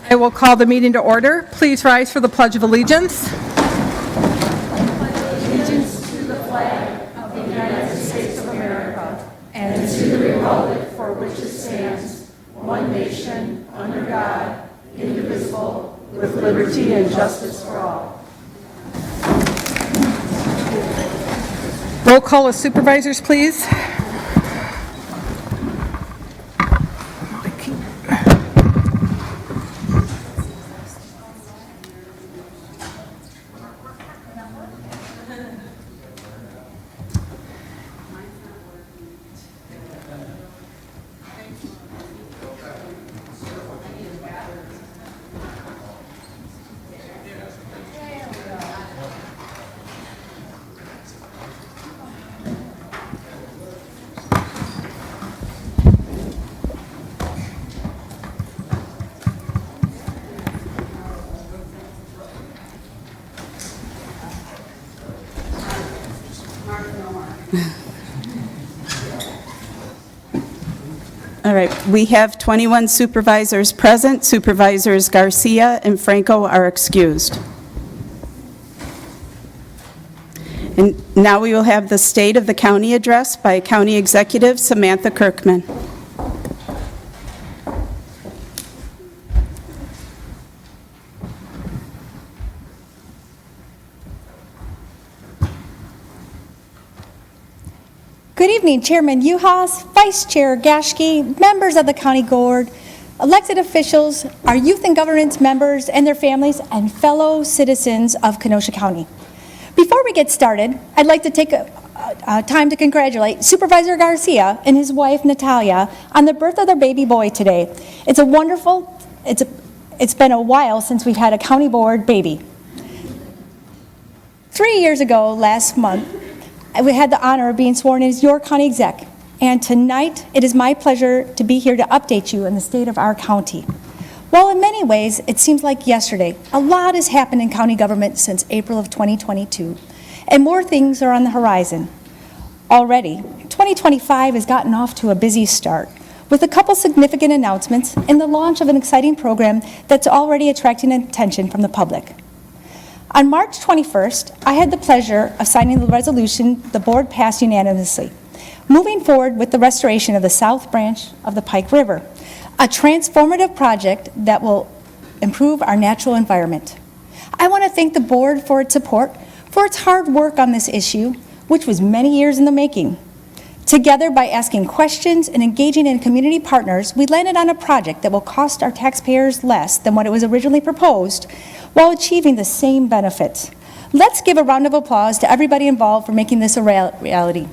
I will call the meeting to order. Please rise for the Pledge of Allegiance. Allegiance to the flag of the United States of America and to the republic for which it stands, one nation, under God, indivisible, with liberty and justice for all. Roll call of supervisors, please. All right, we have 21 supervisors present. Supervisors Garcia and Franco are excused. And now we will have the State of the County address by County Executive Samantha Kerkman. Good evening, Chairman Uhas, Vice Chair Gashke, members of the County Board, elected officials, our youth and governance members and their families, and fellow citizens of Kenosha County. Before we get started, I'd like to take time to congratulate Supervisor Garcia and his wife Natalia on the birth of their baby boy today. It's been a while since we've had a County Board baby. 3 years ago, last month, we had the honor of being sworn in as your county exec, and tonight it is my pleasure to be here to update you on the state of our county. While in many ways it seems like yesterday, a lot has happened in county government since April of 2022, and more things are on the horizon. Already, 2025 has gotten off to a busy start, with a couple significant announcements and the launch of an exciting program that's already attracting attention from the public. On March 21st, I had the pleasure of signing the resolution the board passed unanimously, moving forward with the restoration of the South Branch of the Pike River, a transformative project that will improve our natural environment. I want to thank the board for its support, for its hard work on this issue, which was many years in the making. Together, by asking questions and engaging in community partners, we landed on a project that will cost our taxpayers less than what it was originally proposed, while achieving the same benefits. Let's give a round of applause to everybody involved for making this a reality.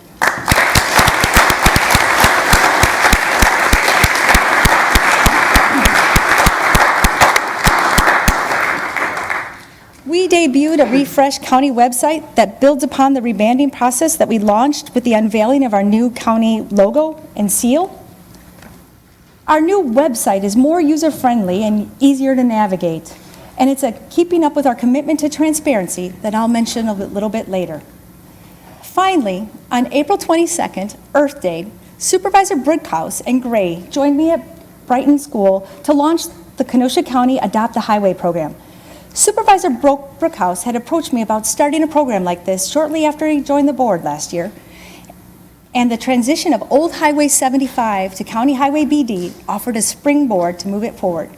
We debuted a refreshed county website that builds upon the rebanding process that we launched with the unveiling of our new county logo and seal. Our new website is more user-friendly and easier to navigate, and it's keeping up with our commitment to transparency that I'll mention a little bit later. Finally, on April 22nd, Earth Day, Supervisor Brickhouse and Gray joined me at Brighton School to launch the Kenosha County Adopt a Highway program. Supervisor Brickhouse had approached me about starting a program like this shortly after he joined the board last year, and the transition of Old Highway 75 to County Highway BD offered a springboard to move it forward.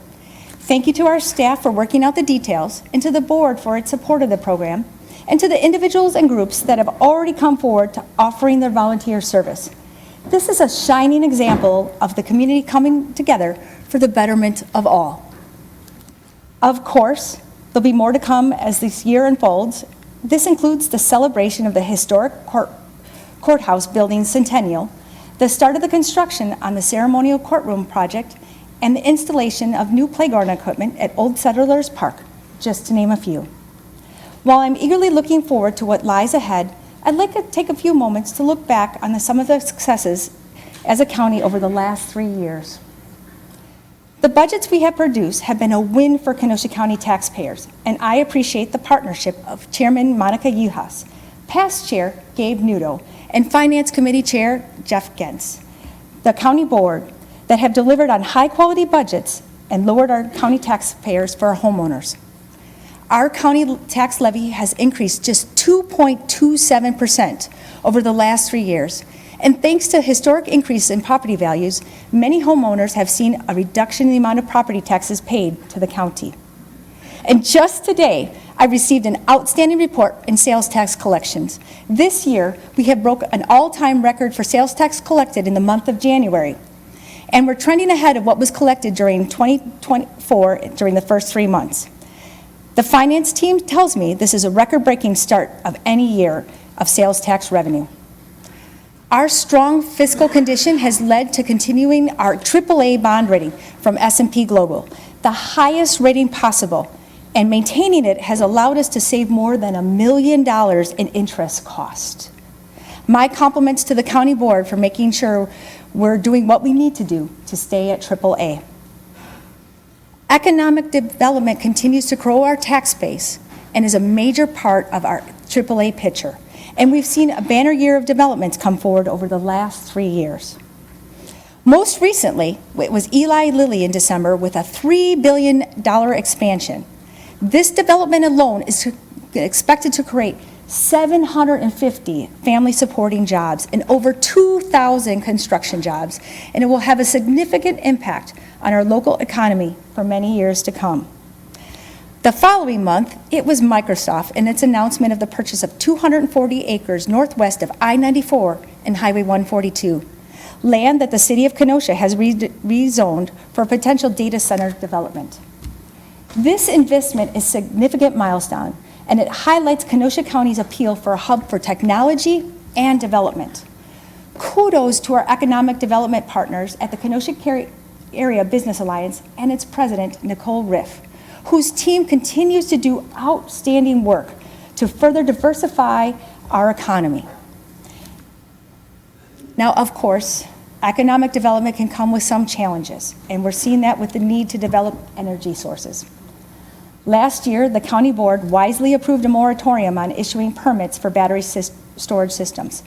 Thank you to our staff for working out the details, and to the board for its support of the program, and to the individuals and groups that have already come forward to offering their volunteer service. This is a shining example of the community coming together for the betterment of all. Of course, there'll be more to come as this year unfolds. This includes the celebration of the historic courthouse building centennial, the start of the construction on the ceremonial courtroom project, and the installation of new playground equipment at Old Settlers Park, just to name a few. While I'm eagerly looking forward to what lies ahead, I'd like to take a few moments to look back on some of the successes as a county over the last 3 years. The budgets we have produced have been a win for Kenosha County taxpayers, and I appreciate the partnership of Chairman Monica Uhas, Past Chair Gabe Nudo, and Finance Committee Chair Jeff Gentz. The County Board that have delivered on high-quality budgets and lowered our county taxpayers for our homeowners. Our county tax levy has increased just 2.27% over the last 3 years. And thanks to historic increase in property values, many homeowners have seen a reduction in the amount of property taxes paid to the county. And just today, I received an outstanding report in sales tax collections. This year, we have broke an all-time record for sales tax collected in the month of January. And we're trending ahead of what was collected during 2024 during the first 3 months. The finance team tells me this is a record-breaking start of any year of sales tax revenue. Our strong fiscal condition has led to continuing our AAA bond rating from S&P Global, the highest rating possible, and maintaining it has allowed us to save more than $1 million in interest cost. My compliments to the county board for making sure we're doing what we need to do to stay at AAA. Economic development continues to grow our tax base and is a major part of our AAA picture. And we've seen a banner year of developments come forward over the last 3 years. Most recently, it was Eli Lilly in December with a $3 billion expansion. This development alone is expected to create 750 family-supporting jobs and over 2,000 construction jobs, and it will have a significant impact on our local economy for many years to come. The following month, it was Microsoft and its announcement of the purchase of 240 acres northwest of I-94 and Highway 142, land that the city of Kenosha has rezoned for potential data center development. This investment is a significant milestone, and it highlights Kenosha County's appeal for a hub for technology and development. Kudos to our economic development partners at the Kenosha Area Business Alliance and its president, Nicole Riff, whose team continues to do outstanding work to further diversify our economy. Now, of course, economic development can come with some challenges, and we're seeing that with the need to develop energy sources. Last year, the county board wisely approved a moratorium on issuing permits for battery storage systems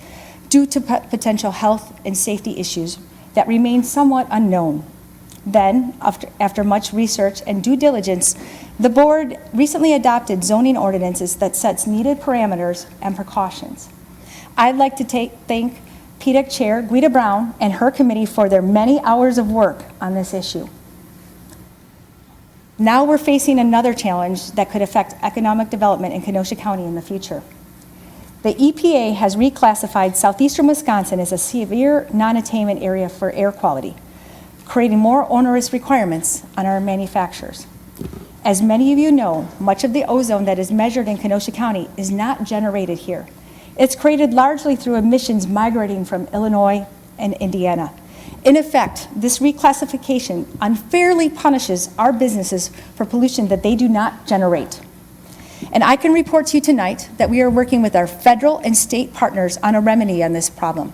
due to potential health and safety issues that remain somewhat unknown. Then, after much research and due diligence, the board recently adopted zoning ordinances that sets needed parameters and precautions. I'd like to thank PDEC Chair Guida Brown and her committee for their many hours of work on this issue. Now we're facing another challenge that could affect economic development in Kenosha County in the future. The EPA has reclassified southeastern Wisconsin as a severe non-attainment area for air quality, creating more onerous requirements on our manufacturers. As many of you know, much of the ozone that is measured in Kenosha County is not generated here. It's created largely through emissions migrating from Illinois and Indiana. In effect, this reclassification unfairly punishes our businesses for pollution that they do not generate. And I can report to you tonight that we are working with our federal and state partners on a remedy on this problem.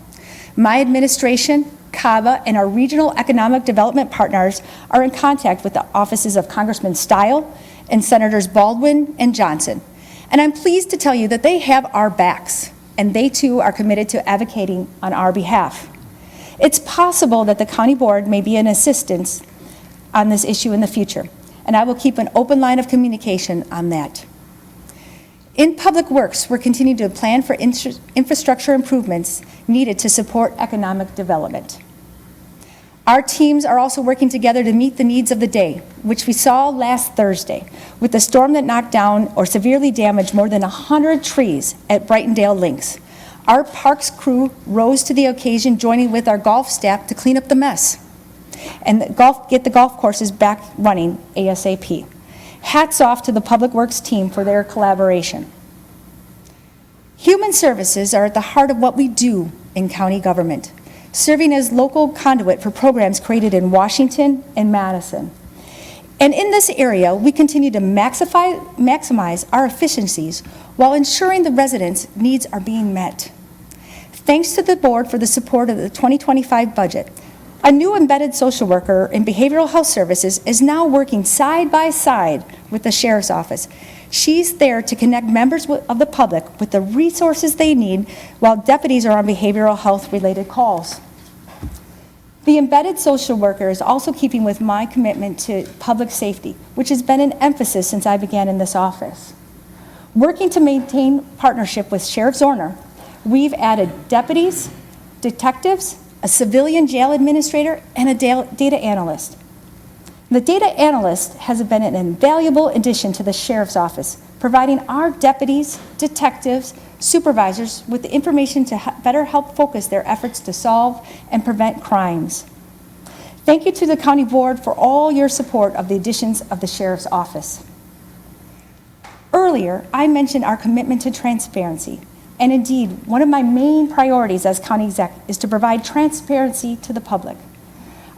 My administration, CABA, and our regional economic development partners are in contact with the offices of Congressman Stile and Senators Baldwin and Johnson. And I'm pleased to tell you that they have our backs, and they too are committed to advocating on our behalf. It's possible that the county board may be an assistance on this issue in the future, and I will keep an open line of communication on that. In Public Works, we're continuing to plan for infrastructure improvements needed to support economic development. Our teams are also working together to meet the needs of the day, which we saw last Thursday with the storm that knocked down or severely damaged more than 100 trees at Brightondale Links. Our parks crew rose to the occasion, joining with our golf staff to clean up the mess and get the golf courses back running ASAP. Hats off to the Public Works team for their collaboration. Human services are at the heart of what we do in county government, serving as local conduit for programs created in Washington and Madison. And in this area, we continue to maximize our efficiencies while ensuring the residents' needs are being met. Thanks to the board for the support of the 2025 budget, a new embedded social worker in behavioral health services is now working side by side with the sheriff's office. She's there to connect members of the public with the resources they need while deputies are on behavioral health related calls. The embedded social worker is also keeping with my commitment to public safety, which has been an emphasis since I began in this office. Working to maintain partnership with Sheriff Zorner, we've added deputies, detectives, a civilian jail administrator, and a data analyst. The data analyst has been an invaluable addition to the Sheriff's Office, providing our deputies, detectives, supervisors with the information to better help focus their efforts to solve and prevent crimes. Thank you to the County Board for all your support of the additions of the Sheriff's Office. Earlier, I mentioned our commitment to transparency, and indeed, one of my main priorities as County Exec is to provide transparency to the public.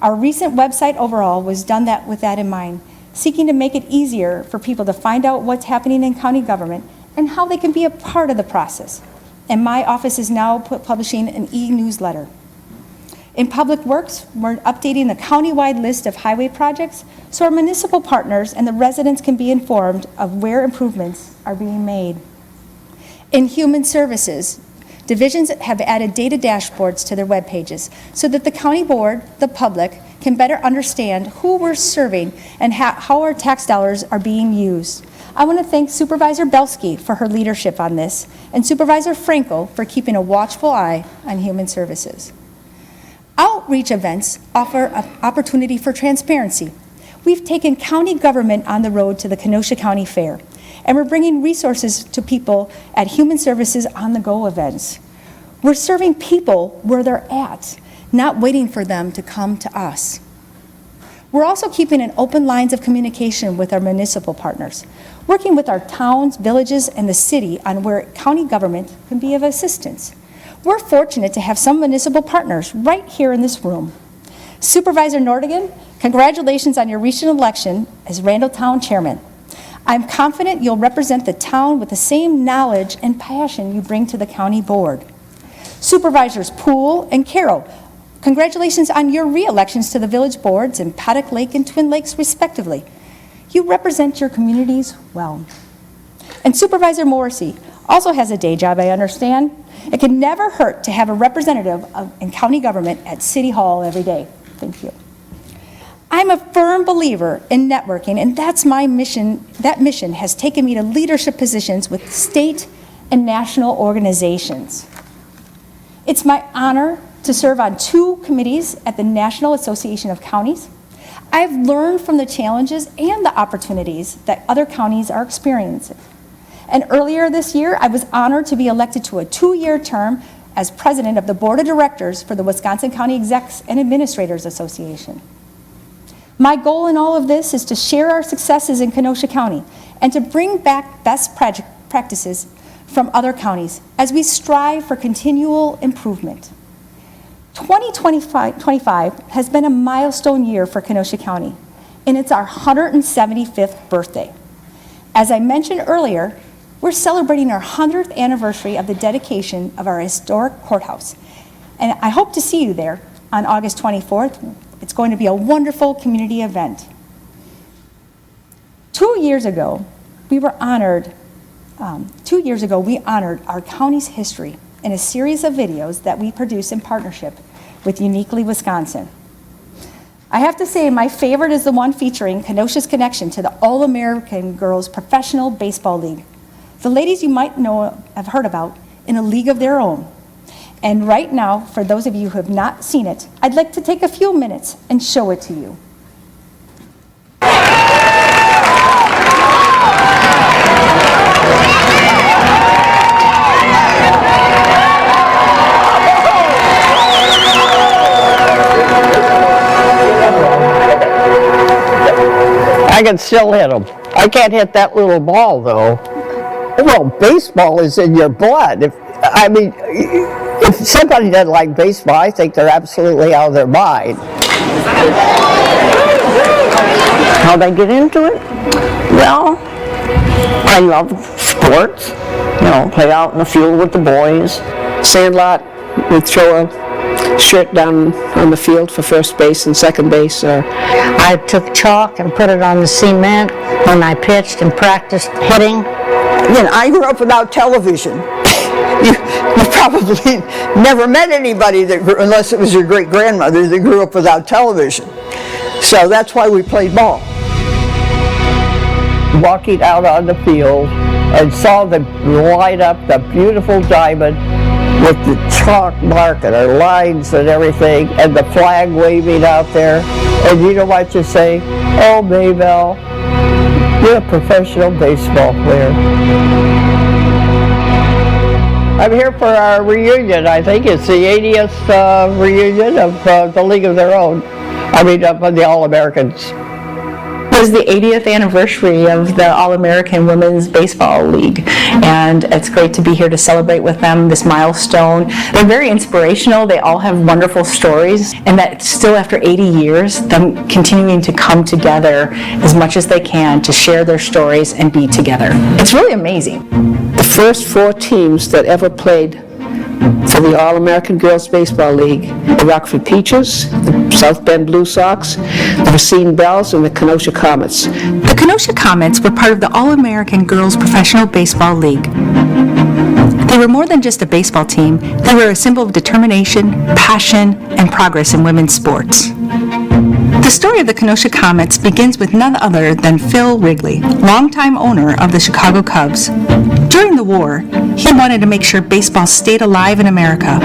Our recent website overhaul was done with that in mind, seeking to make it easier for people to find out what's happening in county government and how they can be a part of the process. And my office is now publishing an e-newsletter. In Public Works, we're updating the county-wide list of highway projects so our municipal partners and the residents can be informed of where improvements are being made. In Human Services, divisions have added data dashboards to their web pages so that the county board, the public, can better understand who we're serving and how our tax dollars are being used. I want to thank Supervisor Belsky for her leadership on this, and Supervisor Frankel for keeping a watchful eye on Human Services. Outreach events offer an opportunity for transparency. We've taken county government on the road to the Kenosha County Fair, and we're bringing resources to people at Human Services on-the-go events. We're serving people where they're at, not waiting for them to come to us. We're also keeping an open lines of communication with our municipal partners, working with our towns, villages, and the city on where county government can be of assistance. We're fortunate to have some municipal partners right here in this room. Supervisor Nordigan, congratulations on your recent election as Randalltown Chairman. I'm confident you'll represent the town with the same knowledge and passion you bring to the county board. Supervisors Poole and Carroll, congratulations on your re-elections to the village boards in Paddock Lake and Twin Lakes, respectively. You represent your communities well. And Supervisor Morrissey also has a day job, I understand. It can never hurt to have a representative in county government at City Hall every day. Thank you. I'm a firm believer in networking, and that's my mission. That mission has taken me to leadership positions with state and national organizations. It's my honor to serve on 2 committees at the National Association of Counties. I've learned from the challenges and the opportunities that other counties are experiencing. And earlier this year, I was honored to be elected to a 2-year term as president of the Board of Directors for the Wisconsin County Execs and Administrators Association. My goal in all of this is to share our successes in Kenosha County and to bring back best practices from other counties as we strive for continual improvement. 2025 has been a milestone year for Kenosha County, and it's our 175th birthday. As I mentioned earlier, we're celebrating our 100th anniversary of the dedication of our historic courthouse, and I hope to see you there on August 24th. It's going to be a wonderful community event. 2 years ago, we honored our county's history in a series of videos that we produced in partnership with Uniquely Wisconsin. I have to say my favorite is the one featuring Kenosha's connection to the All-American Girls Professional Baseball League. The ladies you might have heard about in a league of their own. And right now, for those of you who have not seen it, I'd like to take a few minutes and show it to you. I can still hit them. I can't hit that little ball, though. Well, baseball is in your blood. If somebody doesn't like baseball, I think they're absolutely out of their mind. How'd I get into it? Well, I love sports. Play out in the field with the boys. Sandlot, we'd throw a shirt down on the field for first base and second base. I took chalk and put it on the cement when I pitched and practiced hitting. I grew up without television. you probably never met anybody that unless it was your great-grandmother that grew up without television. So that's why we played ball. Walking out on the field and saw them light up the beautiful diamond with the chalk mark and our lines and everything, and the flag waving out there. And you know what you say? Oh, Maybelle, you're a professional baseball player. I'm here for our reunion. I think it's the 80th reunion of the League of Their Own. I mean, of the All-Americans. It was the 80th anniversary of the All-American Women's Baseball League, and it's great to be here to celebrate with them this milestone. They're very inspirational. They all have wonderful stories, and that still after 80 years, them continuing to come together as much as they can to share their stories and be together. It's really amazing. The first 4 teams that ever played for the All-American Girls Baseball League, the Rockford Peaches, the South Bend Blue Sox, the Racine Bells, and the Kenosha Comets. The Kenosha Comets were part of the All-American Girls Professional Baseball League. They were more than just a baseball team. They were a symbol of determination, passion, and progress in women's sports. The story of the Kenosha Comets begins with none other than Phil Wrigley, longtime owner of the Chicago Cubs. During the war, he wanted to make sure baseball stayed alive in America.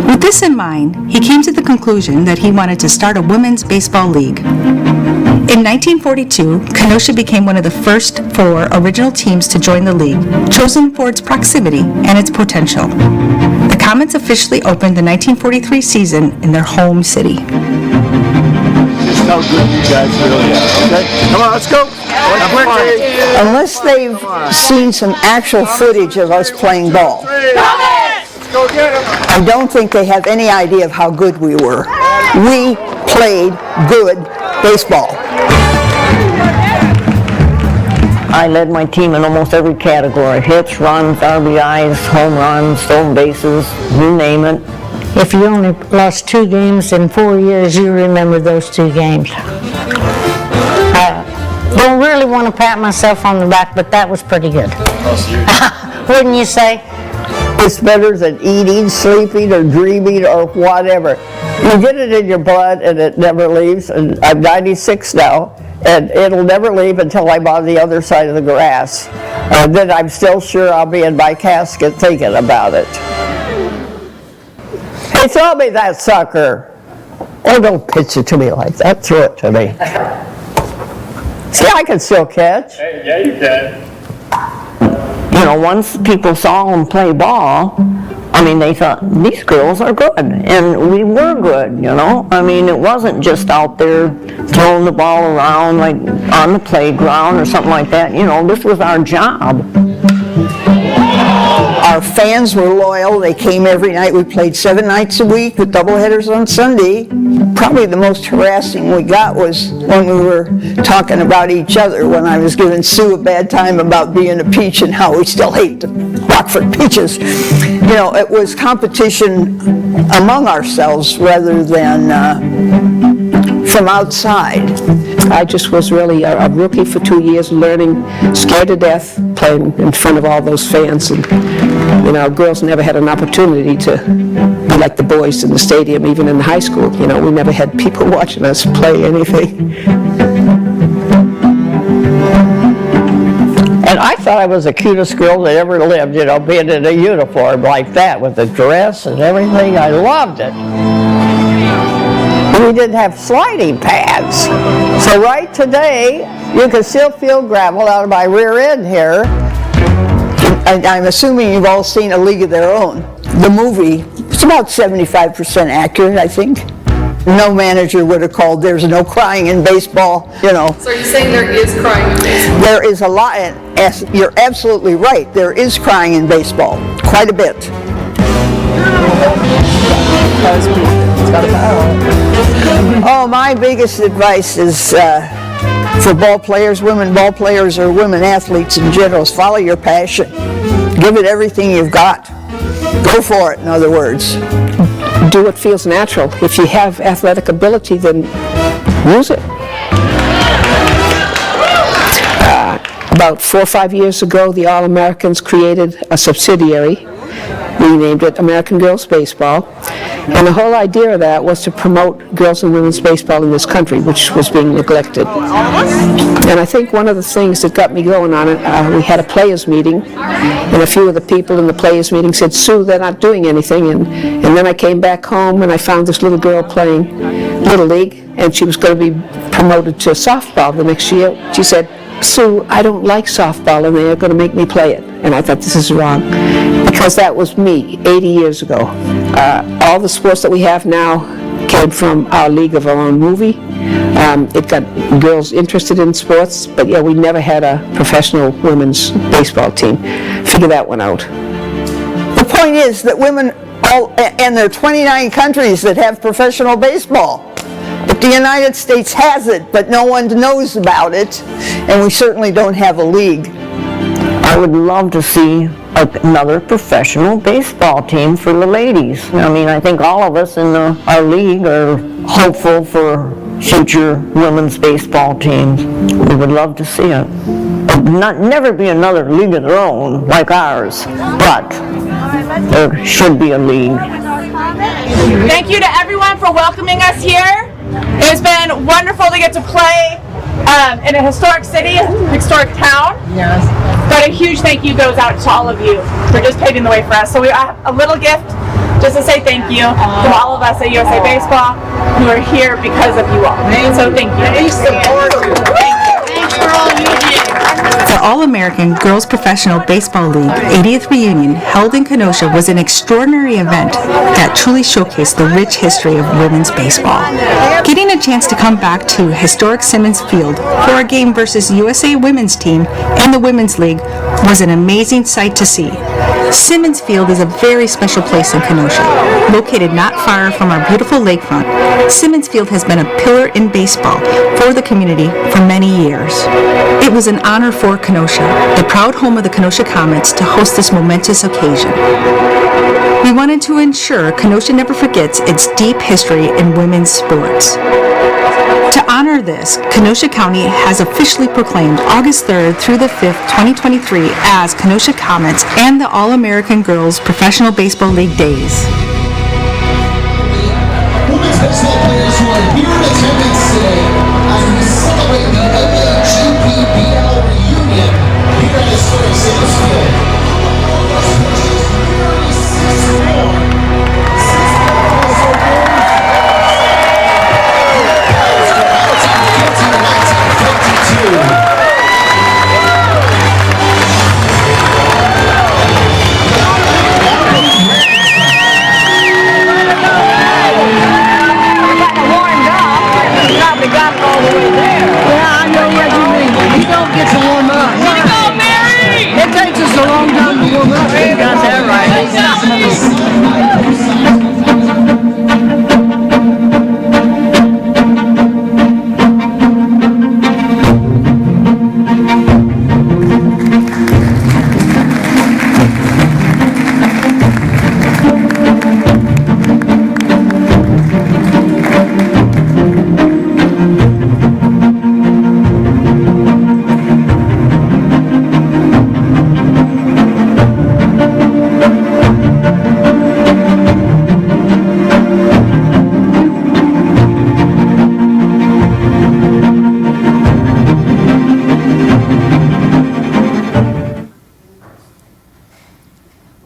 With this in mind, he came to the conclusion that he wanted to start a women's baseball league. In 1942, Kenosha became one of the first 4 original teams to join the league, chosen for its proximity and its potential. The Comets officially opened the 1943 season in their home city. Just how good you guys really are, okay? Come on, let's go. Unless they've seen some actual footage of us playing ball, I don't think they have any idea of how good we were. We played good baseball. I led my team in almost every category: hits, runs, RBIs, home runs, stolen bases, you name it. If you only lost 2 games in 4 years, you remember those 2 games. I don't really want to pat myself on the back, but that was pretty good. Wouldn't you say? It's better than eating, sleeping, or dreaming, or whatever. You get it in your blood and it never leaves. And I'm 96 now, and it'll never leave until I'm on the other side of the grass. And then I'm still sure I'll be in my casket thinking about it. Hey, throw me that sucker. Oh, don't pitch it to me like that. Throw it to me. See, I can still catch. Hey, yeah, you can. You know, once people saw them play ball, I mean, they thought, these girls are good, and we were good, you know? I mean, it wasn't just out there throwing the ball around like on the playground or something like that. You know, this was our job. Our fans were loyal. They came every night. We played 7 nights a week with doubleheaders on Sunday. Probably the most harassing we got was when we were talking about each other, when I was giving Sue a bad time about being a Peach and how we still hate the Rockford Peaches. You know, it was competition among ourselves rather than from outside. I just was really a rookie for 2 years, learning, scared to death, playing in front of all those fans. And, you know, girls never had an opportunity to be like the boys in the stadium, even in high school. You know, we never had people watching us play anything. And I thought I was the cutest girl that ever lived, you know, being in a uniform like that with the dress and everything. I loved it. We didn't have sliding pads. So right today, you can still feel gravel out of my rear end here. I'm assuming you've all seen A League of Their Own. The movie, it's about 75% accurate, I think. No manager would have called, there's no crying in baseball, you know. So are you saying there is crying in baseball? There is a lot, and you're absolutely right, there is crying in baseball, quite a bit. Oh, my biggest advice is for ball players, women ball players, or women athletes in general, is follow your passion. Give it everything you've got. Go for it, in other words. Do what feels natural. If you have athletic ability, then use it. About 4 or 5 years ago, the All-Americans created a subsidiary. renamed it American Girls Baseball. And the whole idea of that was to promote girls and women's baseball in this country, which was being neglected. And I think one of the things that got me going on it, we had a players meeting, and a few of the people in the players meeting said, "Sue, they're not doing anything." And then I came back home and I found this little girl playing Little League, and she was going to be promoted to softball the next year. She said, "Sue, I don't like softball, and they are going to make me play it." And I thought, this is wrong, because that was me 80 years ago. All the sports that we have now came from our League of Our Own movie. It got girls interested in sports, but yeah, we never had a professional women's baseball team. Figure that one out. The point is that women, and there are 29 countries that have professional baseball. But the United States has it, but no one knows about it, and we certainly don't have a league. I would love to see another professional baseball team for the ladies. I mean, I think all of us in our league are hopeful for future women's baseball teams. We would love to see it. Never be another league of their own like ours, but there should be a league. Thank you to everyone for welcoming us here. It's been wonderful to get to play in a historic city, a historic town. Yes. But a huge thank you goes out to all of you for just paving the way for us. So we have a little gift just to say thank you to all of us at USA Baseball who are here because of you all. So thank you. We support you. Thank you. Thanks for all you do. The All-American Girls Professional Baseball League 80th reunion held in Kenosha was an extraordinary event that truly showcased the rich history of women's baseball. Getting a chance to come back to historic Simmons Field for a game versus USA Women's Team and the Women's League was an amazing sight to see. Simmons Field is a very special place in Kenosha. Located not far from our beautiful lakefront, Simmons Field has been a pillar in baseball for the community for many years. It was an honor for Kenosha, the proud home of the Kenosha Comets, to host this momentous occasion. We wanted to ensure Kenosha never forgets its deep history in women's sports. To honor this, Kenosha County has officially proclaimed August 3rd through the 5th, 2023 as Kenosha Comets and the All-American Girls Professional Baseball League Days. Women's baseball players who are here in attendance today as we celebrate the NAGPBL reunion here at historic Simmons Field.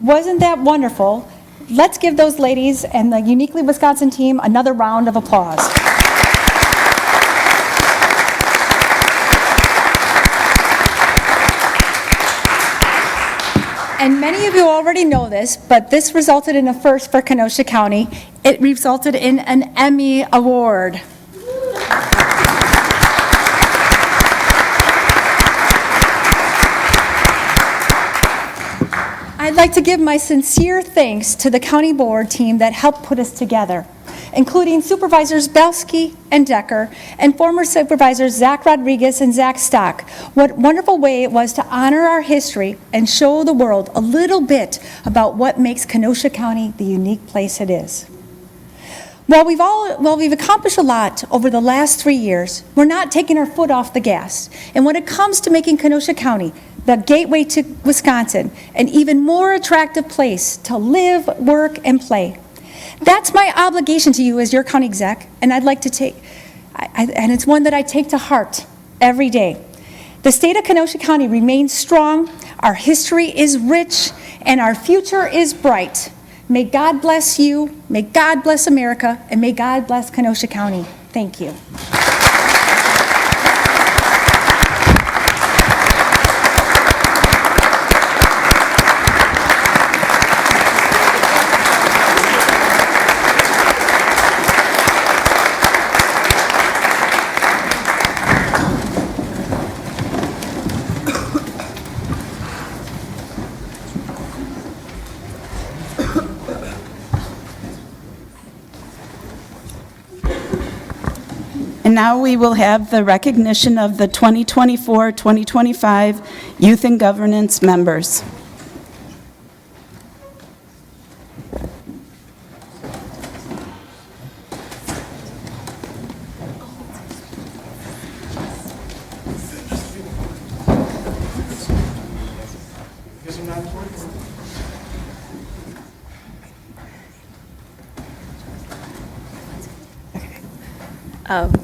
Wasn't that wonderful? Let's give those ladies and the Uniquely Wisconsin team another round of applause. And many of you already know this, but this resulted in a first for Kenosha County. It resulted in an Emmy Award. I'd like to give my sincere thanks to the county board team that helped put us together, including Supervisors Belsky and Decker and former Supervisors Zach Rodriguez and Zach Stock. What wonderful way it was to honor our history and show the world a little bit about what makes Kenosha County the unique place it is. While we've accomplished a lot over the last 3 years, we're not taking our foot off the gas. And when it comes to making Kenosha County the gateway to Wisconsin, an even more attractive place to live, work, and play. That's my obligation to you as your county exec, and I'd like to take, and it's one that I take to heart every day. The state of Kenosha County remains strong, our history is rich, and our future is bright. May God bless you, may God bless America, and may God bless Kenosha County. Thank you. And now we will have the recognition of the 2024-2025 Youth and Governance members.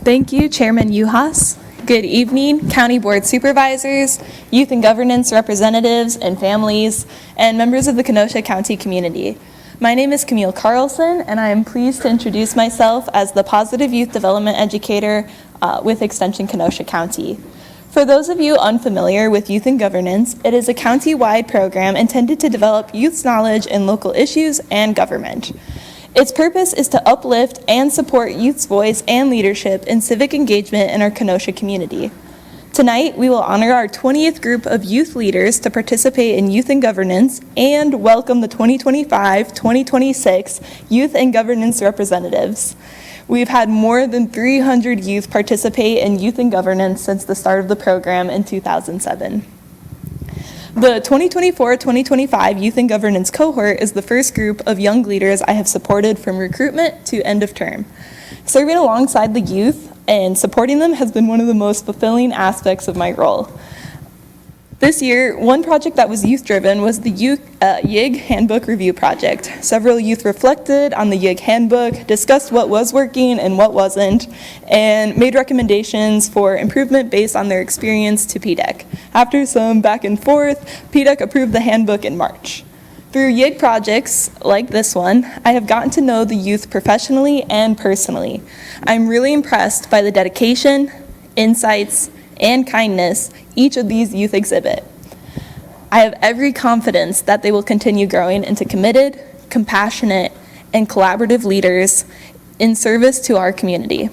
Thank you, Chairman Uhas. Good evening, County Board Supervisors, Youth and Governance representatives and families, and members of the Kenosha County community. My name is Camille Carlson, and I am pleased to introduce myself as the Positive Youth Development Educator with Extension Kenosha County. For those of you unfamiliar with Youth and Governance, it is a county-wide program intended to develop youth's knowledge in local issues and government. Its purpose is to uplift and support youth's voice and leadership in civic engagement in our Kenosha community. Tonight, we will honor our 20th group of youth leaders to participate in Youth and Governance and welcome the 2025-2026 Youth and Governance representatives. We've had more than 300 youth participate in Youth and Governance since the start of the program in 2007. The 2024-2025 Youth and Governance cohort is the first group of young leaders I have supported from recruitment to end of term. Serving alongside the youth and supporting them has been one of the most fulfilling aspects of my role. This year, one project that was youth-driven was the YIG Handbook Review Project. Several youth reflected on the YIG Handbook, discussed what was working and what wasn't, and made recommendations for improvement based on their experience to PDEC. After some back and forth, PDEC approved the handbook in March. Through YIG projects like this one, I have gotten to know the youth professionally and personally. I'm really impressed by the dedication, insights, and kindness each of these youth exhibit. I have every confidence that they will continue growing into committed, compassionate, and collaborative leaders in service to our community.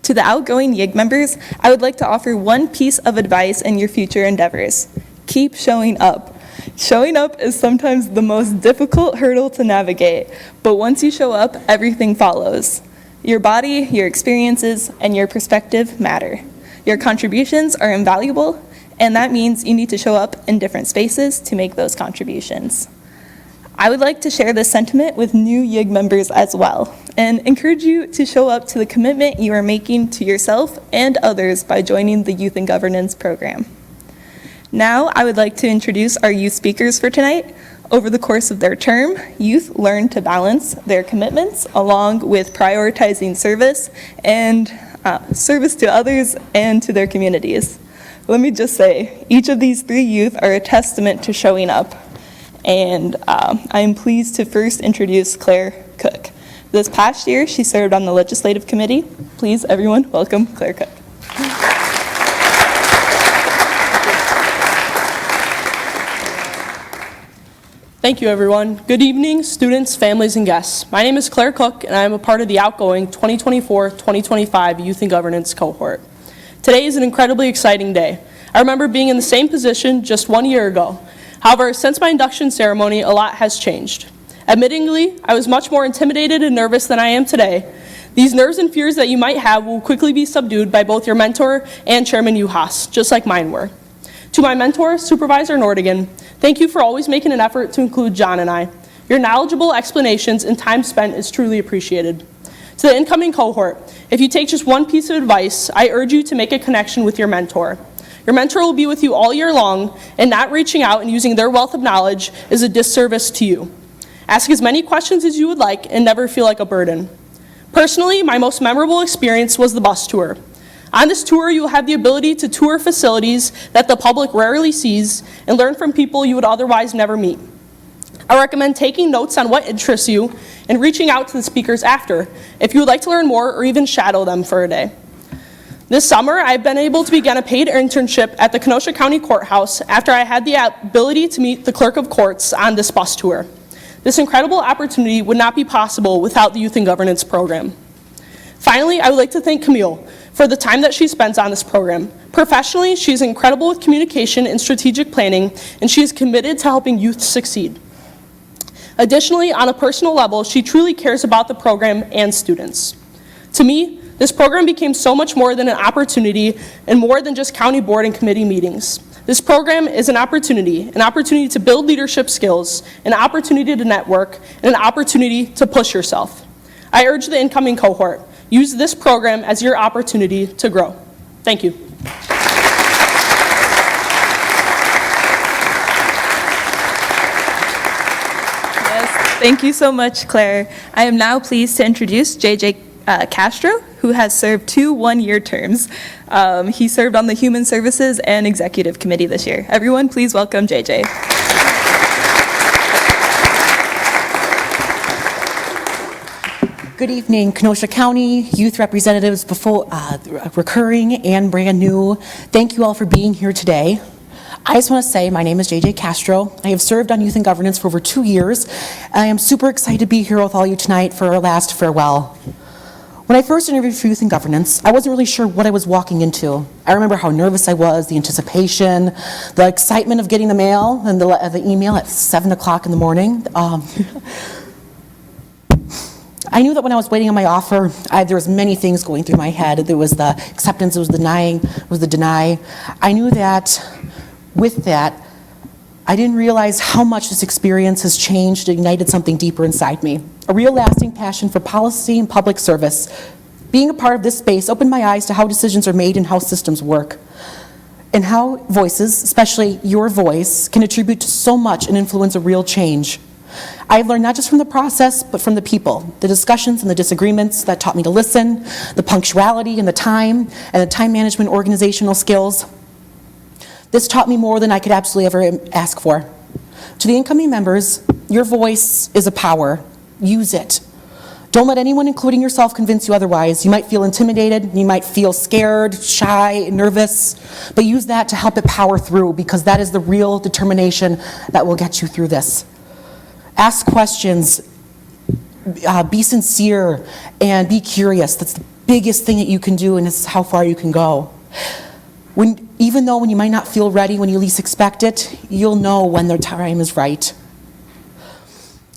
To the outgoing YIG members, I would like to offer one piece of advice in your future endeavors. Keep showing up. Showing up is sometimes the most difficult hurdle to navigate, but once you show up, everything follows. Your body, your experiences, and your perspective matter. Your contributions are invaluable, and that means you need to show up in different spaces to make those contributions. I would like to share this sentiment with new YIG members as well, and encourage you to show up to the commitment you are making to yourself and others by joining the Youth and Governance program. Now, I would like to introduce our youth speakers for tonight. Over the course of their term, youth learn to balance their commitments along with prioritizing service and service to others and to their communities. Let me just say, each of these three youth are a testament to showing up. And I am pleased to first introduce Claire Cook. This past year, she served on the Legislative Committee. Please, everyone, welcome Claire Cook. Thank you, everyone. Good evening, students, families, and guests. My name is Claire Cook, and I am a part of the outgoing 2024-2025 Youth and Governance cohort. Today is an incredibly exciting day. I remember being in the same position just 1 year ago. However, since my induction ceremony, a lot has changed. Admittingly, I was much more intimidated and nervous than I am today. These nerves and fears that you might have will quickly be subdued by both your mentor and Chairman Uhas, just like mine were. To my mentor, Supervisor Nordigan, thank you for always making an effort to include John and I. Your knowledgeable explanations and time spent is truly appreciated. To the incoming cohort, if you take just one piece of advice, I urge you to make a connection with your mentor. Your mentor will be with you all year long, and not reaching out and using their wealth of knowledge is a disservice to you. Ask as many questions as you would like and never feel like a burden. Personally, my most memorable experience was the bus tour. On this tour, you will have the ability to tour facilities that the public rarely sees and learn from people you would otherwise never meet. I recommend taking notes on what interests you and reaching out to the speakers after if you would like to learn more or even shadow them for a day. This summer, I've been able to begin a paid internship at the Kenosha County Courthouse after I had the ability to meet the clerk of courts on this bus tour. This incredible opportunity would not be possible without the Youth and Governance program. Finally, I would like to thank Camille for the time that she spends on this program. Professionally, she is incredible with communication and strategic planning, and she is committed to helping youth succeed. Additionally, on a personal level, she truly cares about the program and students. To me, this program became so much more than an opportunity and more than just county board and committee meetings. This program is an opportunity to build leadership skills, an opportunity to network, and an opportunity to push yourself. I urge the incoming cohort, use this program as your opportunity to grow. Thank you. Yes, thank you so much, Claire. I am now pleased to introduce JJ Castro, who has served 2 one-year terms. He served on the Human Services and Executive Committee this year. Everyone, please welcome JJ. Good evening, Kenosha County youth representatives, before recurring and brand new. Thank you all for being here today. I just want to say my name is JJ Castro. I have served on Youth and Governance for over 2 years. I am super excited to be here with all you tonight for our last farewell. When I first interviewed for Youth and Governance, I wasn't really sure what I was walking into. I remember how nervous I was, the anticipation, the excitement of getting the mail and the email at 7 o'clock in the morning. I knew that when I was waiting on my offer, there was many things going through my head. There was the acceptance, there was the denying, there was the deny. I knew that with that, I didn't realize how much this experience has changed and ignited something deeper inside me. A real lasting passion for policy and public service. Being a part of this space opened my eyes to how decisions are made and how systems work. And how voices, especially your voice, can attribute to so much and influence a real change. I've learned not just from the process, but from the people, the discussions and the disagreements that taught me to listen, the punctuality and the time management organizational skills. This taught me more than I could absolutely ever ask for. To the incoming members, your voice is a power. Use it. Don't let anyone, including yourself, convince you otherwise. You might feel intimidated, you might feel scared, shy, nervous, but use that to help it power through, because that is the real determination that will get you through this. Ask questions, be sincere, and be curious. That's the biggest thing that you can do, and it's how far you can go. Even though when you might not feel ready when you least expect it, you'll know when the time is right.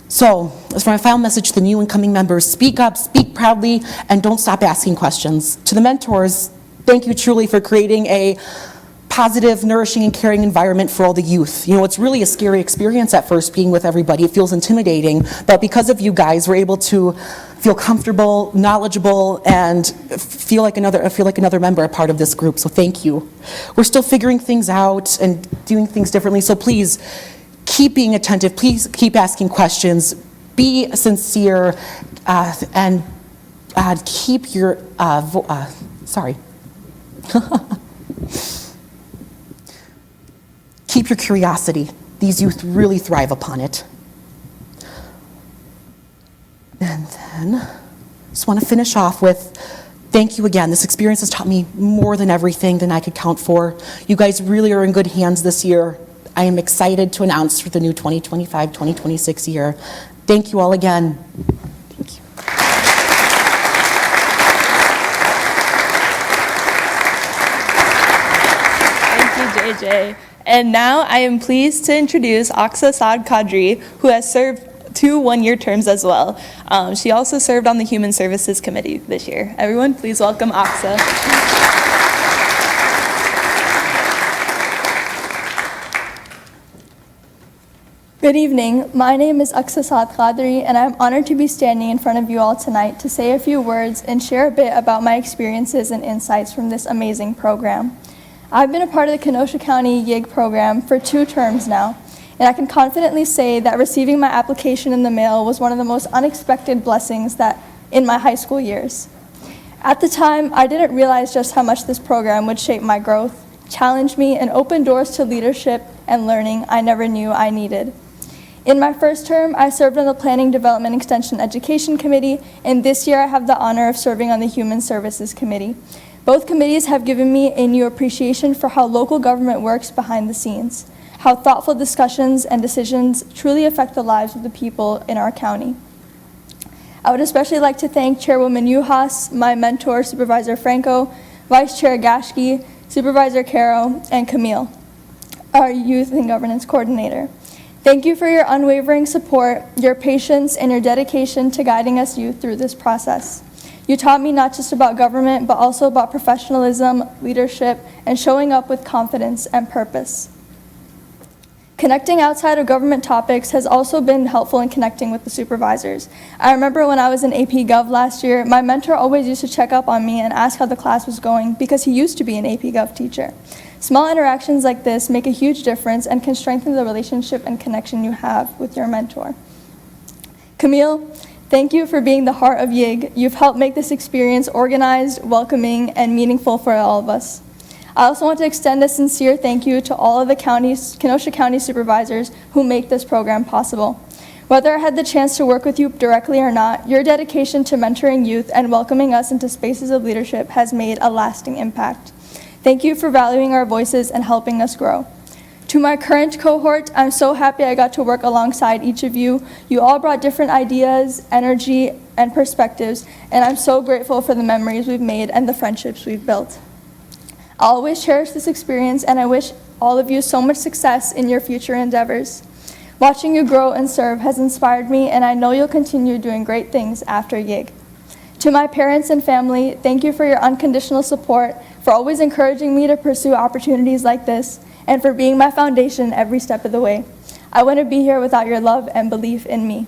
So, as for my final message to the new incoming members, speak up, speak proudly, and don't stop asking questions. To the mentors, thank you truly for creating a positive, nourishing, and caring environment for all the youth. You know, it's really a scary experience at first being with everybody. It feels intimidating, but because of you guys, we're able to feel comfortable, knowledgeable, and feel like another member, a part of this group, so thank you. We're still figuring things out and doing things differently, so please keep being attentive, please keep asking questions, be sincere, and keep your, keep your curiosity. These youth really thrive upon it. And then, just want to finish off with, thank you again. This experience has taught me more than everything than I could count for. You guys really are in good hands this year. I am excited to announce for the new 2025-2026 year. Thank you all again. Thank you. Thank you, JJ. And now I am pleased to introduce Aksa Saad Kadri, who has served 2 one-year terms as well. She also served on the Human Services Committee this year. Everyone, please welcome Aksa. Good evening. My name is Aksa Saad Qadri, and I'm honored to be standing in front of you all tonight to say a few words and share a bit about my experiences and insights from this amazing program. I've been a part of the Kenosha County YIG program for 2 terms now, and I can confidently say that receiving my application in the mail was one of the most unexpected blessings that in my high school years. At the time, I didn't realize just how much this program would shape my growth, challenge me, and open doors to leadership and learning I never knew I needed. In my first term, I served on the Planning, Development, Extension, Education Committee, and this year I have the honor of serving on the Human Services Committee. Both committees have given me a new appreciation for how local government works behind the scenes, how thoughtful discussions and decisions truly affect the lives of the people in our county. I would especially like to thank Chairwoman Uhas, my mentor, Supervisor Franco, Vice Chair Gashke, Supervisor Caro, and Camille, our Youth and Governance Coordinator. Thank you for your unwavering support, your patience, and your dedication to guiding us youth through this process. You taught me not just about government, but also about professionalism, leadership, and showing up with confidence and purpose. Connecting outside of government topics has also been helpful in connecting with the supervisors. I remember when I was in AP Gov last year, my mentor always used to check up on me and ask how the class was going because he used to be an AP Gov teacher. Small interactions like this make a huge difference and can strengthen the relationship and connection you have with your mentor. Camille, thank you for being the heart of YIG. You've helped make this experience organized, welcoming, and meaningful for all of us. I also want to extend a sincere thank you to all of the Kenosha County supervisors who make this program possible. Whether I had the chance to work with you directly or not, your dedication to mentoring youth and welcoming us into spaces of leadership has made a lasting impact. Thank you for valuing our voices and helping us grow. To my current cohort, I'm so happy I got to work alongside each of you. You all brought different ideas, energy, and perspectives, and I'm so grateful for the memories we've made and the friendships we've built. I'll always cherish this experience, and I wish all of you so much success in your future endeavors. Watching you grow and serve has inspired me, and I know you'll continue doing great things after YIG. To my parents and family, thank you for your unconditional support, for always encouraging me to pursue opportunities like this, and for being my foundation every step of the way. I wouldn't be here without your love and belief in me.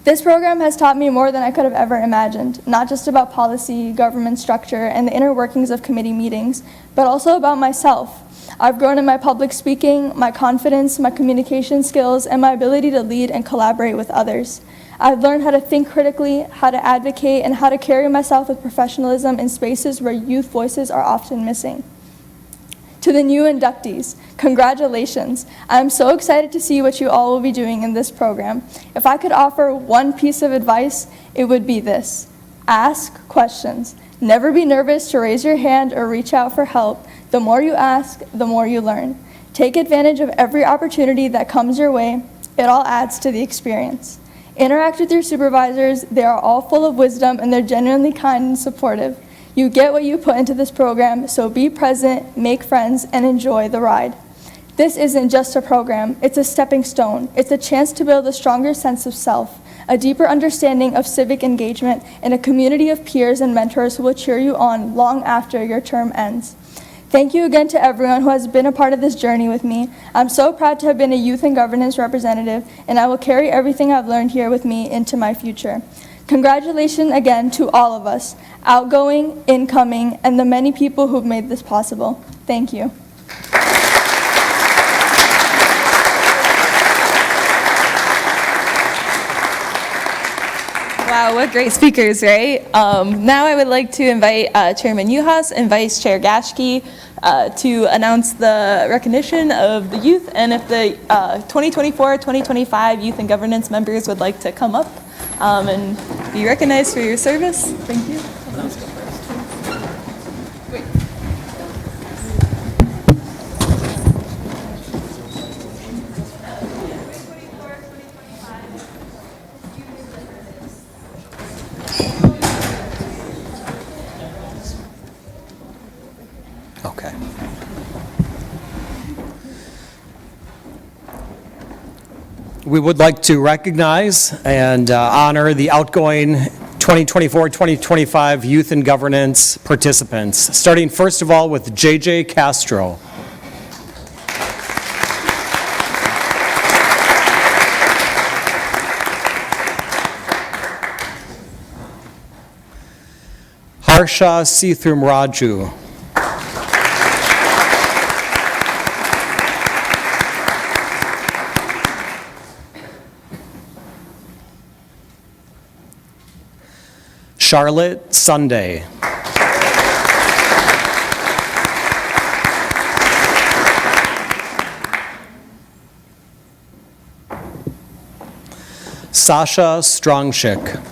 This program has taught me more than I could have ever imagined, not just about policy, government structure, and the inner workings of committee meetings, but also about myself. I've grown in my public speaking, my confidence, my communication skills, and my ability to lead and collaborate with others. I've learned how to think critically, how to advocate, and how to carry myself with professionalism in spaces where youth voices are often missing. To the new inductees, congratulations. I'm so excited to see what you all will be doing in this program. If I could offer one piece of advice, it would be this: ask questions. Never be nervous to raise your hand or reach out for help. The more you ask, the more you learn. Take advantage of every opportunity that comes your way. It all adds to the experience. Interact with your supervisors. They are all full of wisdom and they're genuinely kind and supportive. You get what you put into this program, so be present, make friends, and enjoy the ride. This isn't just a program, it's a stepping stone. It's a chance to build a stronger sense of self, a deeper understanding of civic engagement, and a community of peers and mentors who will cheer you on long after your term ends. Thank you again to everyone who has been a part of this journey with me. I'm so proud to have been a youth and governance representative, and I will carry everything I've learned here with me into my future. Congratulations again to all of us, outgoing, incoming, and the many people who've made this possible. Thank you. Wow, what great speakers, right? Now I would like to invite Chairman Uhas and Vice Chair Gashke to announce the recognition of the youth, and if the 2024-2025 Youth and Governance members would like to come up and be recognized for your service. Thank you. Okay. We would like to recognize and honor the outgoing 2024-2025 Youth and Governance participants, starting first of all with J.J. Castro. Harsha Sithum Raju. Charlotte Sunday. Sasha Strongshik.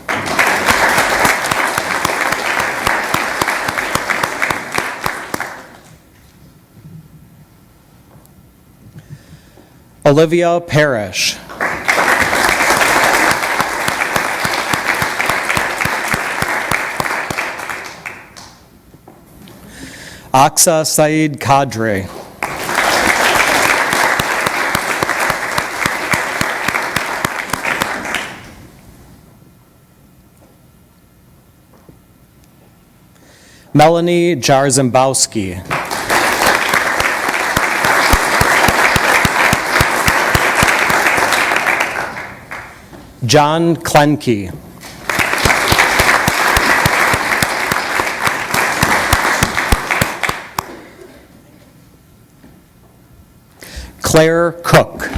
Olivia Parrish. Aksa Saeed Kadre. Melanie Jarzembowski. John Klenke. Claire Cook.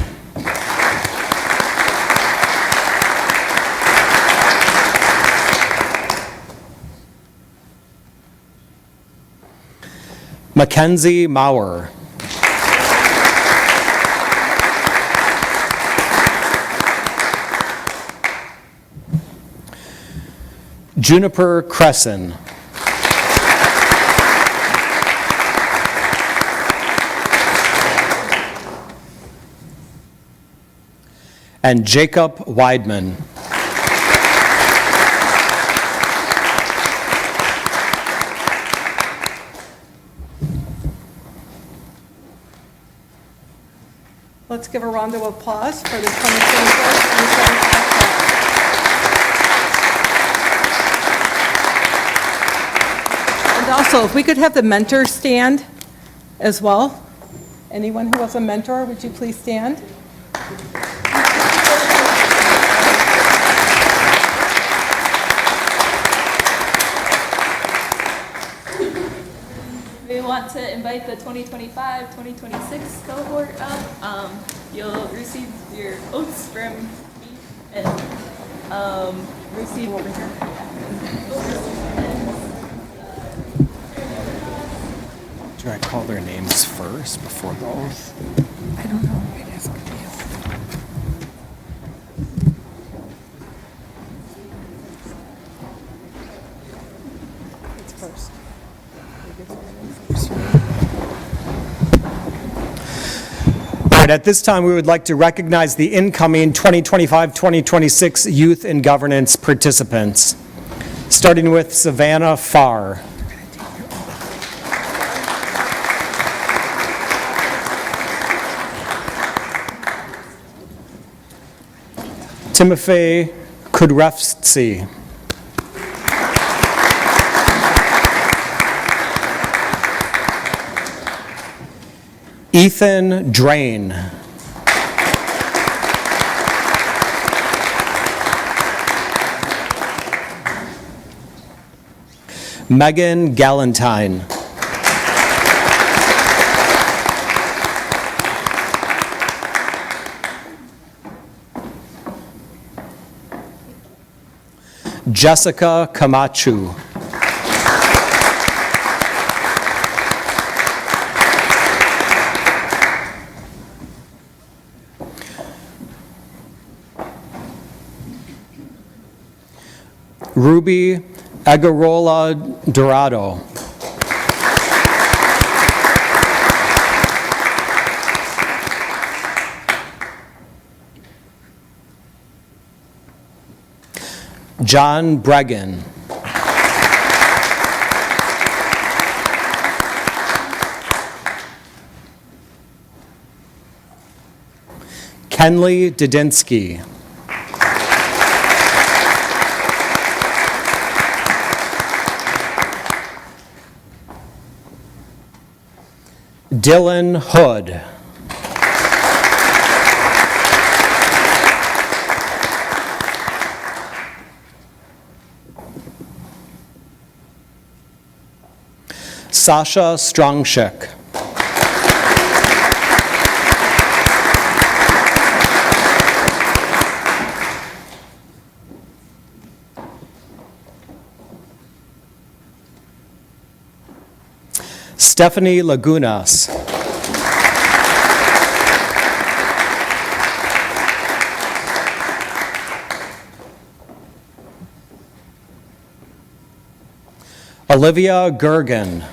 Mackenzie Maurer. Juniper Cresson. And Jacob Weidman. Let's give a round of applause for the 2024-2025 And also, if we could have the mentor stand as well. Anyone who was a mentor, would you please stand? We want to invite the 2025-2026 cohort up. You'll receive your oaths from me and receive over here. Do I call their names first before the oath? I don't know. It is good. It's first. All right, at this time, we would like to recognize the incoming 2025-2026 Youth in Governance participants, starting with Savannah Farr. Timofey Kudrevsky. Ethan Drain. Megan Galantine. Jessica Camacho. Ruby Agarola Dorado. John Bregan. Kenley Didinsky. Dylan Hood. Sasha Strongshik. Stephanie Lagunas. Olivia Gergen.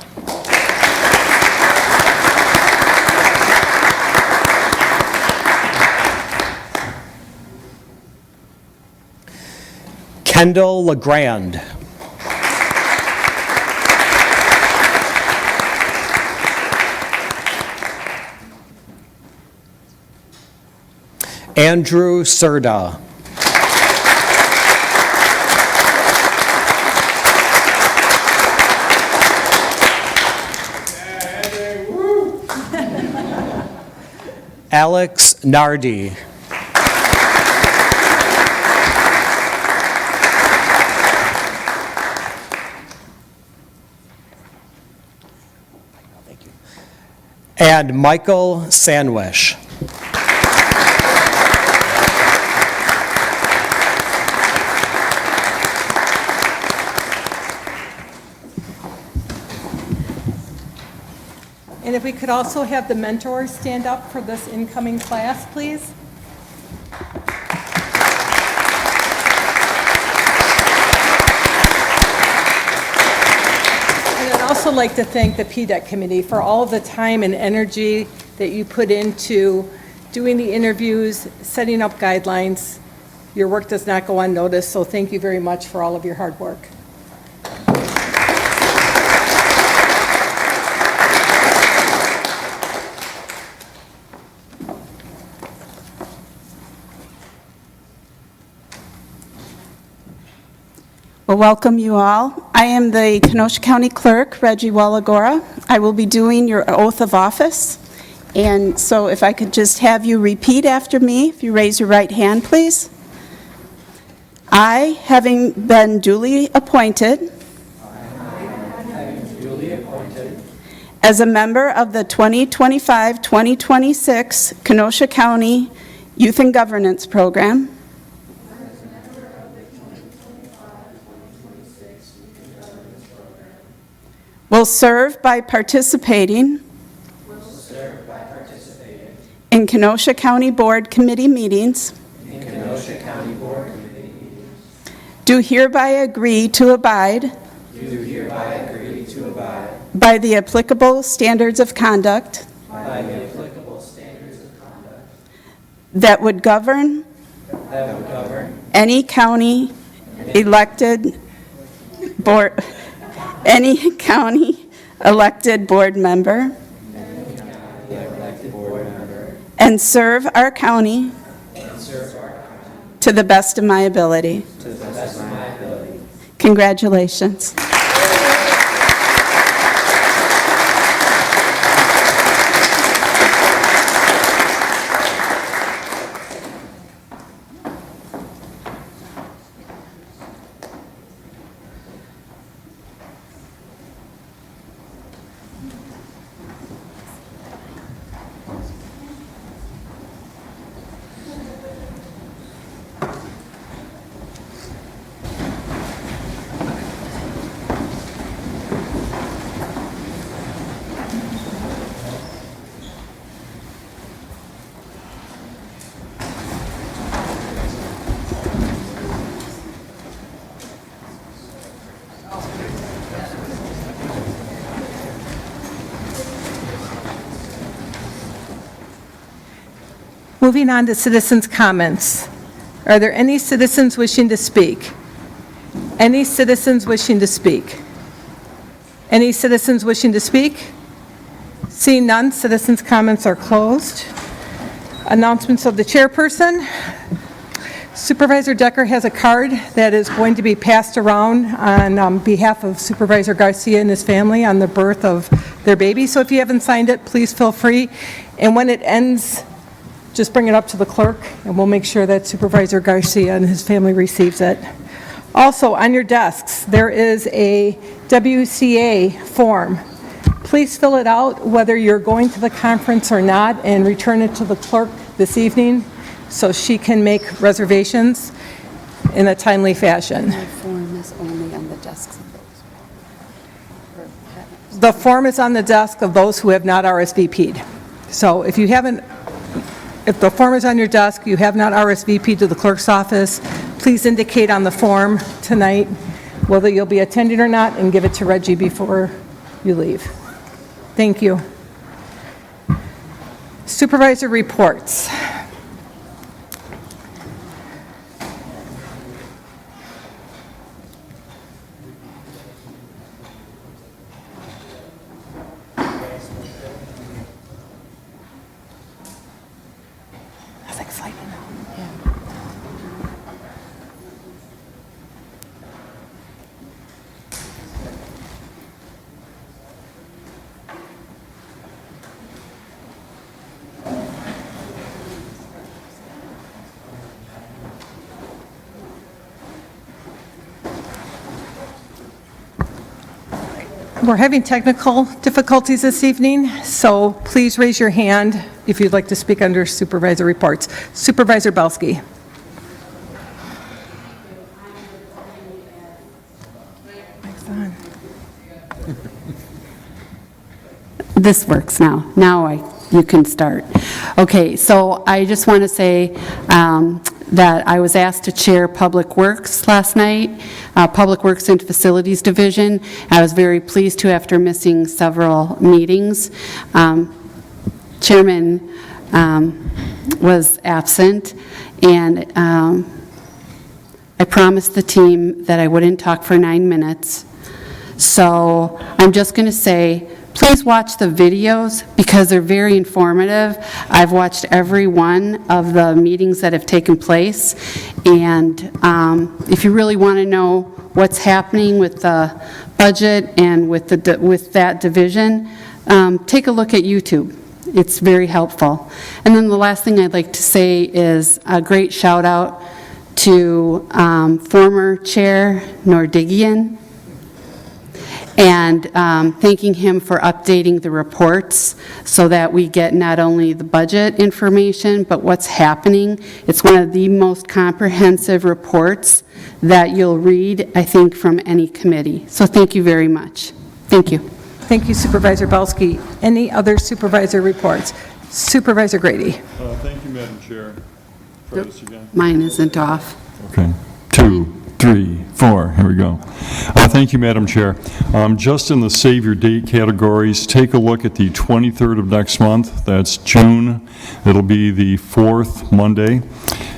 Kendall LeGrand. Andrew Serda. Alex Nardi. And Michael Sandwish. And if we could also have the mentors stand up for this incoming class, please. And I'd also like to thank the PDEC committee for all of the time and energy that you put into doing the interviews, setting up guidelines. Your work does not go unnoticed, so thank you very much for all of your hard work. Well, welcome you all. I am the Kenosha County Clerk, Reggie Wallagora. I will be doing your oath of office. And so if I could just have you repeat after me, if you raise your right hand, please. I, having been duly appointed as a member of the 2025-2026 Kenosha County Youth and Governance Program, will serve by participating in Kenosha County Board Committee meetings, do hereby agree to abide by the applicable standards of conduct that would govern any county elected board member and serve our county to the best of my ability. Congratulations. Moving on to citizens' comments. Are there any citizens wishing to speak? Any citizens wishing to speak? Any citizens wishing to speak? Seeing none, citizens' comments are closed. Announcements of the chairperson. Supervisor Decker has a card that is going to be passed around on behalf of Supervisor Garcia and his family on the birth of their baby. So if you haven't signed it, please feel free. And when it ends, just bring it up to the clerk, and we'll make sure that Supervisor Garcia and his family receives it. Also, on your desks, there is a WCA form. Please fill it out, whether you're going to the conference or not, and return it to the clerk this evening so she can make reservations in a timely fashion. My form is only on the desks of those. The form is on the desk of those who have not RSVP'd. So if you haven't, if the form is on your desk, you have not RSVP'd to the clerk's office, please indicate on the form tonight whether you'll be attending or not and give it to Reggie before you leave. Thank you. Supervisor reports. That's exciting. Yeah. We're having technical difficulties this evening, so please raise your hand if you'd like to speak under supervisor reports. Supervisor Belsky. Mic's on. This works now. You can start. Okay, so I just want to say that I was asked to chair Public Works last night, Public Works and Facilities Division. I was very pleased to after missing several meetings. Chairman was absent, and I promised the team that I wouldn't talk for 9 minutes. So I'm just going to say, please watch the videos because they're very informative. I've watched every one of the meetings that have taken place, and if you really want to know what's happening with the budget and with that division, take a look at YouTube. It's very helpful. And then the last thing I'd like to say is a great shout out to former Chair Nordigian, and thanking him for updating the reports so that we get not only the budget information, but what's happening. It's one of the most comprehensive reports that you'll read, I think, from any committee. So thank you very much. Thank you. Thank you, Supervisor Belsky. Any other supervisor reports? Supervisor Grady. Thank you, Madam Chair. Try this again. Mine isn't off. Okay. 2, 3, 4. Here we go. Thank you, Madam Chair. Just in the Save Your Date categories, take a look at the 23rd of next month. That's June. It'll be the 4th Monday,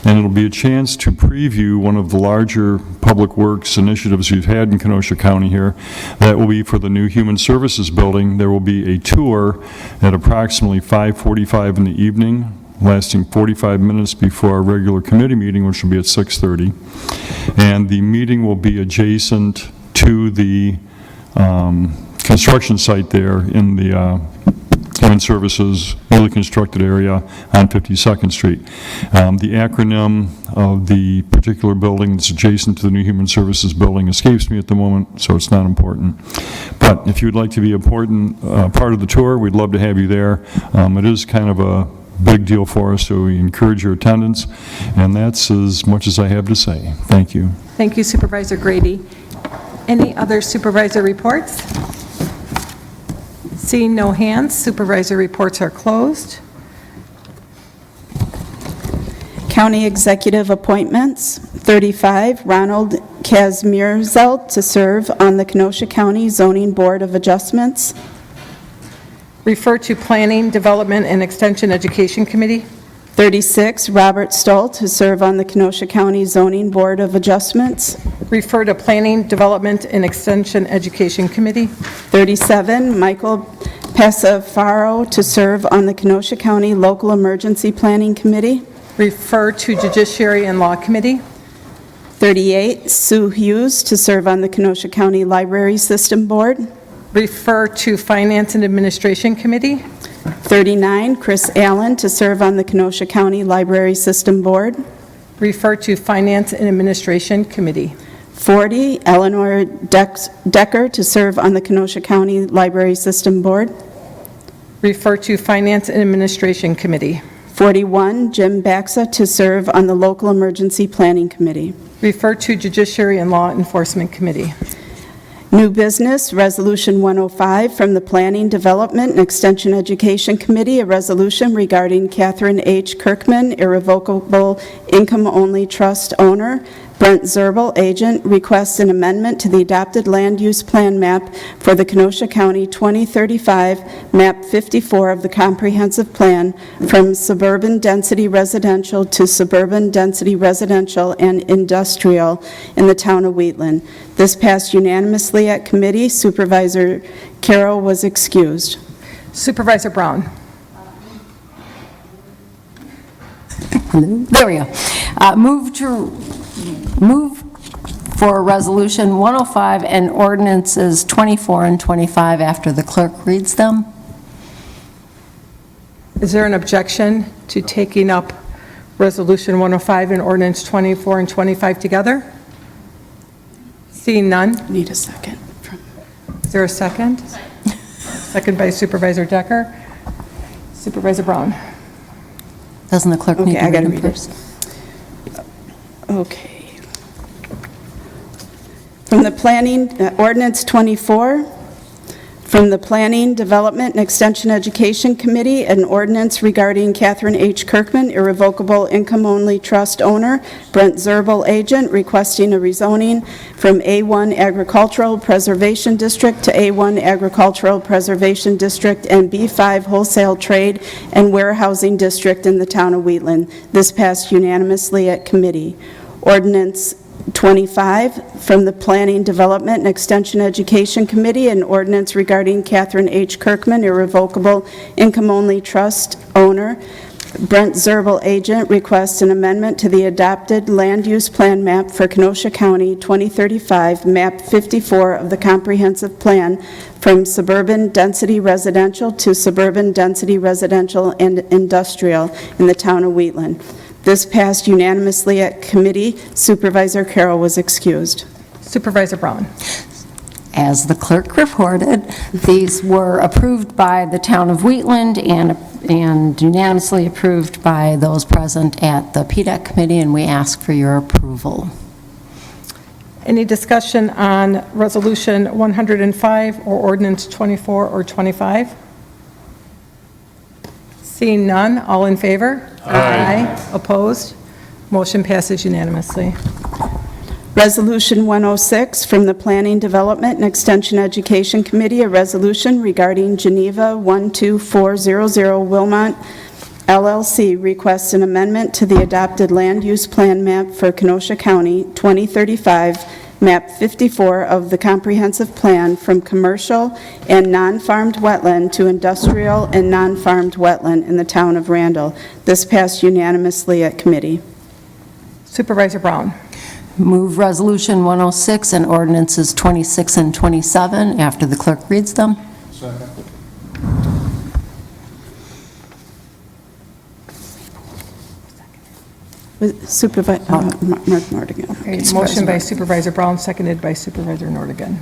and it'll be a chance to preview one of the larger public works initiatives we've had in Kenosha County here. That will be for the new Human Services Building. There will be a tour at approximately 5:45 in the evening, lasting 45 minutes before our regular committee meeting, which will be at 6:30. And the meeting will be adjacent to the construction site there in the Human Services newly constructed area on 52nd Street. The acronym of the particular building that's adjacent to the new Human Services building escapes me at the moment, so it's not important. But if you would like to be an important part of the tour, we'd love to have you there. It is kind of a big deal for us, so we encourage your attendance, and that's as much as I have to say. Thank you. Thank you, Supervisor Grady. Any other supervisor reports? Seeing no hands, supervisor reports are closed. County executive appointments, 35, Ronald Kazmierzelt to serve on the Kenosha County Zoning Board of Adjustments. Refer to Planning, Development, and Extension Education Committee. 36, Robert Stoll to serve on the Kenosha County Zoning Board of Adjustments. Refer to Planning, Development, and Extension Education Committee. 37, Michael Pesafaro to serve on the Kenosha County Local Emergency Planning Committee. Refer to Judiciary and Law Committee. 38, Sue Hughes to serve on the Kenosha County Library System Board. Refer to Finance and Administration Committee. 39, Chris Allen to serve on the Kenosha County Library System Board. Refer to Finance and Administration Committee. 40, Eleanor Decker to serve on the Kenosha County Library System Board. Refer to Finance and Administration Committee. 41, Jim Baxa to serve on the Local Emergency Planning Committee. Refer to Judiciary and Law Enforcement Committee. New business, Resolution 105 from the Planning, Development, and Extension Education Committee, a resolution regarding Catherine H. Kerkman, irrevocable income-only trust owner. Brent Zerbel, agent, requests an amendment to the adopted land use plan map for the Kenosha County 2035, map 54 of the comprehensive plan, from suburban density residential to suburban density residential and industrial in the town of Wheatland. This passed unanimously at committee. Supervisor Carroll was excused. Supervisor Brown. There we go. Move for Resolution 105 and ordinances 24 and 25 after the clerk reads them. Is there an objection to taking up Resolution 105 and ordinance 24 and 25 together? Seeing none? Need a second. Is there a second? Second by Supervisor Decker. Supervisor Brown. Doesn't the clerk need to I gotta read them read it. first? Okay. From the planning, ordinance 24, from the Planning, Development, and Extension Education Committee, an ordinance regarding Catherine H. Kerkman, irrevocable income-only trust owner, Brent Zerbel, agent, requesting a rezoning from A1 Agricultural Preservation District to A1 Agricultural Preservation District and B5 Wholesale Trade and Warehousing District in the town of Wheatland. This passed unanimously at committee. Ordinance 25 from the Planning, Development, and Extension Education Committee, an ordinance regarding Catherine H. Kerkman, irrevocable income-only trust owner. Brent Zerbel, agent, requests an amendment to the adopted land use plan map for Kenosha County 2035, map 54 of the comprehensive plan, from suburban density residential to suburban density residential and industrial in the town of Wheatland. This passed unanimously at committee. Supervisor Carroll was excused. Supervisor Brown. As the clerk reported, these were approved by the town of Wheatland and unanimously approved by those present at the PDEC committee, and we ask for your approval. Any discussion on Resolution 105 or Ordinance 24 or 25? Seeing none, all in favor? Aye. Opposed? Motion passes unanimously. Resolution 106 from the Planning, Development, and Extension Education Committee, a resolution regarding Geneva 12400 Wilmot LLC requests an amendment to the adopted land use plan map for Kenosha County 2035, map 54 of the comprehensive plan, from commercial and non-farmed wetland to industrial and non-farmed wetland in the town of Randall. This passed unanimously at committee. Supervisor Brown. Move Resolution 106 and ordinances 26 and 27 after the clerk reads them. Second. Supervisor Nordigan. Motion by Supervisor Brown, seconded by Supervisor Nordigan.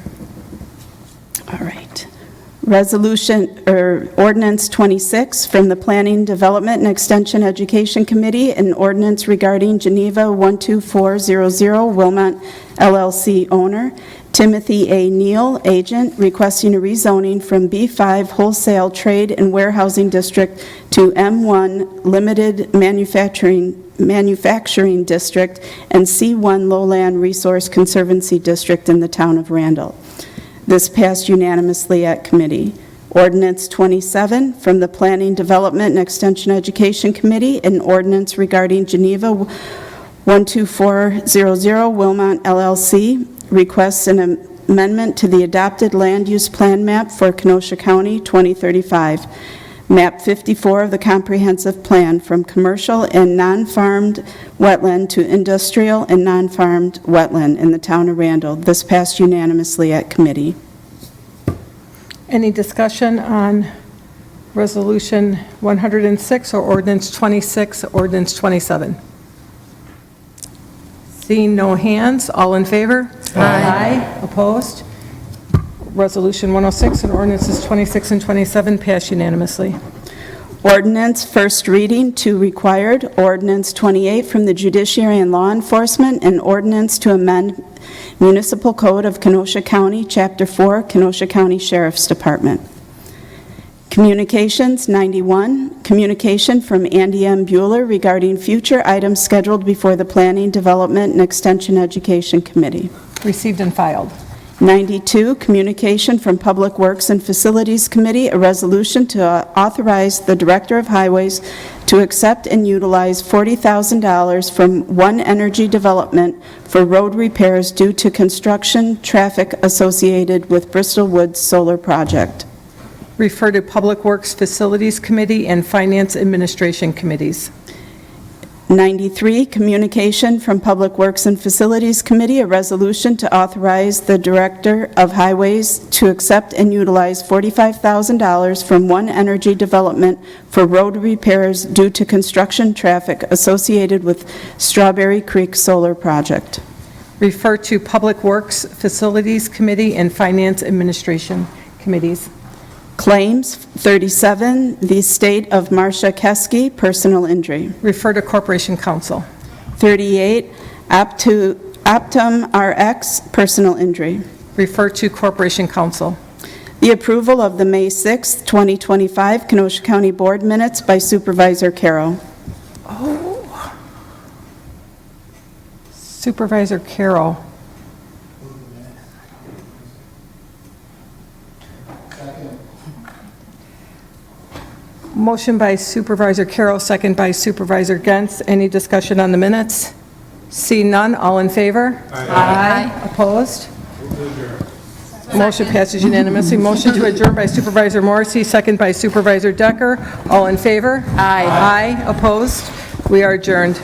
All right. Ordinance 26 from the Planning, Development, and Extension Education Committee, an ordinance regarding Geneva 12400 Wilmot LLC owner, Timothy A. Neal, agent, requesting a rezoning from B5 Wholesale Trade and Warehousing District to M1 Limited Manufacturing District and C1 Lowland Resource Conservancy District in the town of Randall. This passed unanimously at committee. Ordinance 27 from the Planning, Development, and Extension Education Committee, an ordinance regarding Geneva 12400 Wilmot LLC, requests an amendment to the adopted land use plan map for Kenosha County 2035, map 54 of the comprehensive plan, from commercial and non-farmed wetland to industrial and non-farmed wetland in the town of Randall. This passed unanimously at committee. Any discussion on Resolution 106 or Ordinance 26, Ordinance 27? Seeing no hands, all in favor? Aye. Opposed? Resolution 106 and ordinances 26 and 27 pass unanimously. Ordinance, first reading, 2 required. Ordinance 28 from the Judiciary and Law Enforcement, and ordinance to amend Municipal Code of Kenosha County, Chapter 4, Kenosha County Sheriff's Department. Communications, 91, communication from Andy M. Bueller regarding future items scheduled before the Planning, Development, and Extension Education Committee. Received and filed. 92, communication from Public Works and Facilities Committee, a resolution to authorize the Director of Highways to accept and utilize $40,000 from One Energy Development for road repairs due to construction traffic associated with Bristol Woods Solar Project. Refer to Public Works Facilities Committee and Finance Administration Committees. 93, communication from Public Works and Facilities Committee, a resolution to authorize the Director of Highways to accept and utilize $45,000 from One Energy Development for road repairs due to construction traffic associated with Strawberry Creek Solar Project. Refer to Public Works Facilities Committee and Finance Administration Committees. Claims, 37, the estate of Marcia Keski, personal injury. Refer to Corporation Counsel. 38, Optum RX, personal injury. Refer to Corporation Counsel. The approval of the May 6, 2025 Kenosha County Board minutes by Supervisor Carroll. Oh. Supervisor Carroll. Motion by Supervisor Carroll, second by Supervisor Gens. Any discussion on the minutes? See none, all in favor? Aye. Opposed? Motion passes unanimously. Motion to adjourn by Supervisor Morrissey, second by Supervisor Decker. All in favor? Aye. Aye. Opposed? We are adjourned.